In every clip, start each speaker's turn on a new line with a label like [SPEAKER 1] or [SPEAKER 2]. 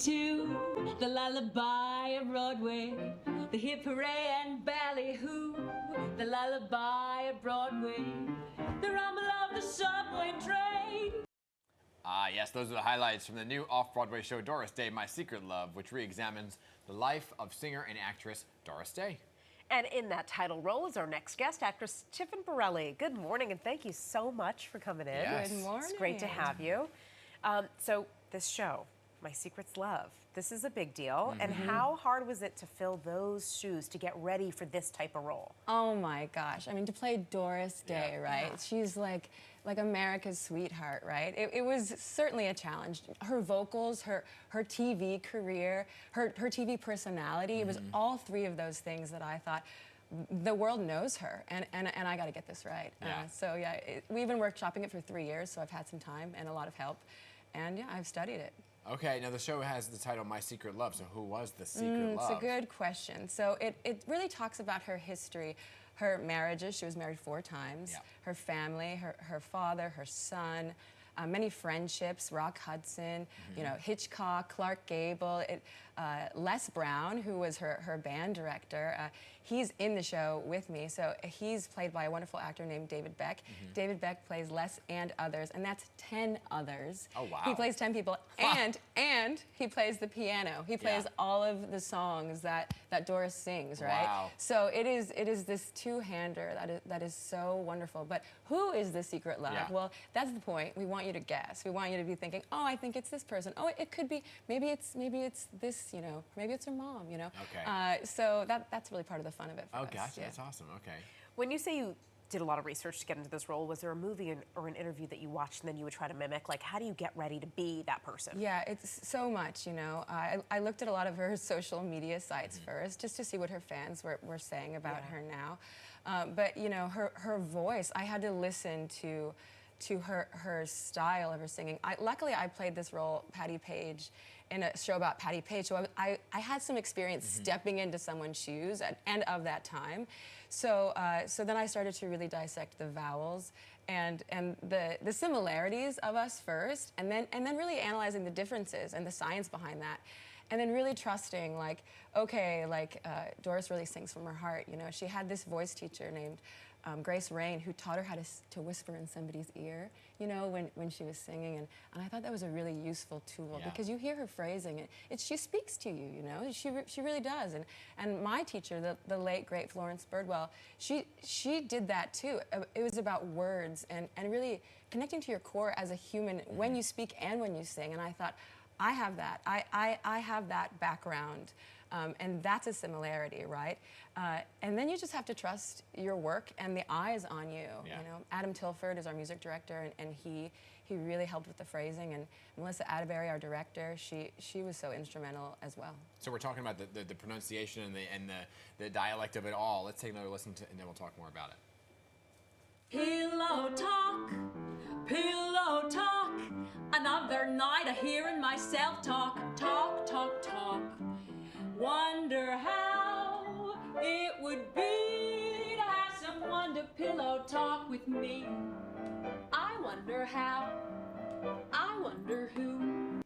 [SPEAKER 1] to the lullaby of Broadway, the hip hooray and ballyhoo, the lullaby of Broadway, the rumble of the subway train.
[SPEAKER 2] Ah, yes, those are the highlights from the new off-Broadway show Doris Day, My Secret Love, which re-examines the life of singer and actress Doris Day.
[SPEAKER 3] And in that title role is our next guest, actress Tiffan Borelli. Good morning, and thank you so much for coming in.
[SPEAKER 2] Yes.
[SPEAKER 3] Good morning. It's great to have you. So this show, My Secret's Love, this is a big deal. And how hard was it to fill those shoes to get ready for this type of role?
[SPEAKER 4] Oh my gosh! I mean, to play Doris Day, right? Yeah. She's like America's sweetheart, right? It was certainly a challenge. Her vocals, her TV career, her TV personality. It was all three of those things that I thought, the world knows her, and I got to get this right.
[SPEAKER 2] Yeah.
[SPEAKER 4] So yeah, we've been workshopping it for 3 years, so I've had some time and a lot of help, and yeah, I've studied it.
[SPEAKER 2] Okay, now the show has the title My Secret Love, so who was the secret love?
[SPEAKER 4] It's a good question. So it really talks about her history, her marriages. She was married 4 times. Her family, her father, her son, many friendships, Rock Hudson, you know, Hitchcock, Clark Gable, Les Brown, who was her band director. He's in the show with me, so he's played by a wonderful actor named David Beck. David Beck plays Les and others, and that's 10 others.
[SPEAKER 2] Oh, wow.
[SPEAKER 4] He plays 10 people, and he plays the piano. He plays all of the songs that Doris sings, right?
[SPEAKER 2] Wow.
[SPEAKER 4] So it is this two-hander that is so wonderful. But who is the secret love?
[SPEAKER 2] Yeah.
[SPEAKER 4] Well, that's the point. We want you to guess. We want you to be thinking, oh, I think it's this person. Oh, it could be, maybe it's this, you know, maybe it's her mom, you know.
[SPEAKER 2] Okay.
[SPEAKER 4] So that's really part of the fun of it for us.
[SPEAKER 2] Oh, gotcha.
[SPEAKER 4] Yeah.
[SPEAKER 2] That's awesome. Okay.
[SPEAKER 3] When you say you did a lot of research to get into this role, was there a movie or an interview that you watched and then you would try to mimic? Like, how do you get ready to be that person?
[SPEAKER 4] Yeah, it's so much, you know. I looked at a lot of her social media sites first, just to see what her fans were saying about her now. But, you know, her voice, I had to listen to her style of her singing. Luckily, I played this role, Patty Page, in a show about Patty Page, so I had some experience stepping into someone's shoes and of that time. So then I started to really dissect the vowels and the similarities of us first, and then really analyzing the differences and the science behind that. And then really trusting, like, okay, like Doris really sings from her heart. You know, she had this voice teacher named Grace Rain, who taught her how to whisper in somebody's ear, you know, when she was singing, and I thought that was a really useful tool because you hear her phrasing, she speaks to you, you know, she really does, and my teacher, the late great Florence Birdwell, she did that too. It was about words and really connecting to your core as a human when you speak and when you sing, and I thought, I have that. I have that background, and that's a similarity, right? And then you just have to trust your work and the eyes on you.
[SPEAKER 2] Yeah.
[SPEAKER 4] You know, Adam Tilford is our music director, and he really helped with the phrasing. And Melissa Atterbury, our director, she was so instrumental as well.
[SPEAKER 2] So we're talking about the pronunciation and the dialect of it all. Let's take another listen to, and then we'll talk more about it.
[SPEAKER 1] Pillow talk, another night of hearing myself talk. Wonder how it would be to have someone to pillow talk with me. I wonder how, I wonder who.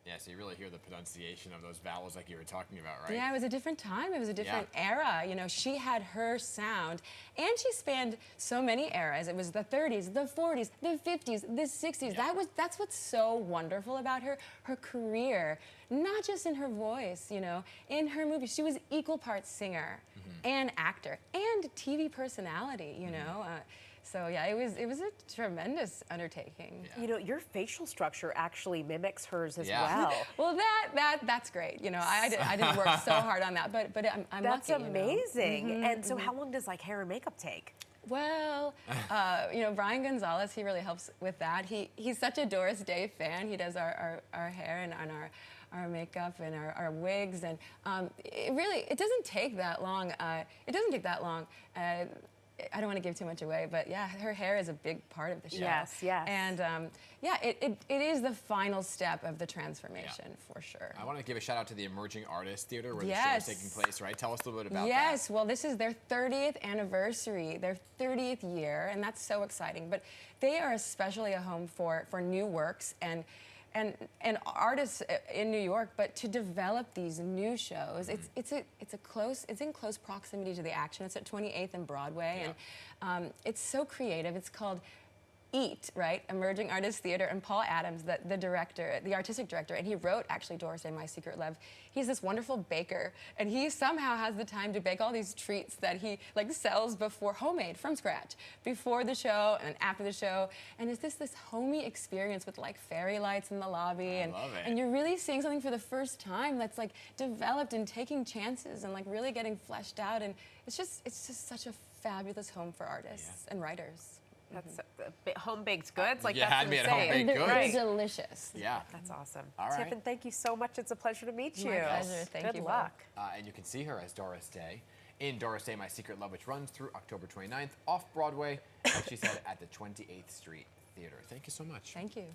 [SPEAKER 2] Yeah, so you really hear the pronunciation of those vowels like you were talking about, right?
[SPEAKER 4] Yeah, it was a different time. It was a different era. You know, she had her sound, and she spanned so many eras. It was the 30s, the 40s, the 50s, the 60s. That's what's so wonderful about her career. Not just in her voice, you know, in her movies. She was equal parts singer and actor and TV personality, you know. So yeah, it was a tremendous undertaking.
[SPEAKER 3] You know, your facial structure actually mimics hers as well.
[SPEAKER 4] Well, that's great. You know, I didn't work so hard on that, but I'm
[SPEAKER 3] that's
[SPEAKER 4] lucky.
[SPEAKER 3] amazing. You know? And so, how long does like hair and makeup take?
[SPEAKER 4] Well, you know, Brian Gonzalez, he really helps with that. He's such a Doris Day fan. He does our hair and our makeup and our wigs, and it doesn't take that long. It doesn't take that long. I don't want to give too much away, but yeah, her hair is a big part of the show.
[SPEAKER 3] Yes, yes.
[SPEAKER 4] And yeah, it is the final step of the transformation, for sure.
[SPEAKER 2] I want to give a shout out to the Emerging Artists Theater where the show is taking place, right? Tell us a little bit about that.
[SPEAKER 4] Yes, well, this is their 30th anniversary, their 30th year, and that's so exciting. But they are especially a home for new works, and and artists in New York, but to develop these new shows, it's in close proximity to the action. It's at 28th and Broadway, and it's so creative. It's called EAT, right? Emerging Artists Theater, and Paul Adams, the director, the artistic director, and he wrote actually Doris Day, My Secret Love. He's this wonderful baker, and he somehow has the time to bake all these treats that he like sells before, homemade from scratch, before the show and after the show. And it's this homey experience with like fairy lights in the lobby, and you're really seeing something for the first time that's like developed and taking chances and like really getting fleshed out. And it's just such a fabulous home for artists and writers.
[SPEAKER 3] That's home-baked goods. Like,
[SPEAKER 2] You
[SPEAKER 3] that's
[SPEAKER 2] had me at
[SPEAKER 3] insane.
[SPEAKER 2] home-baked goods.
[SPEAKER 4] They're delicious.
[SPEAKER 2] Yeah.
[SPEAKER 3] That's awesome.
[SPEAKER 2] All right.
[SPEAKER 3] Tiffan, thank you so much. It's a pleasure to meet you.
[SPEAKER 4] My pleasure. Thank you.
[SPEAKER 3] Good luck.
[SPEAKER 2] And you can see her as Doris Day in Doris Day, My Secret Love, which runs through October 29th, off-Broadway, like she said, at the 28th Street Theater. Thank you so much.
[SPEAKER 4] Thank you.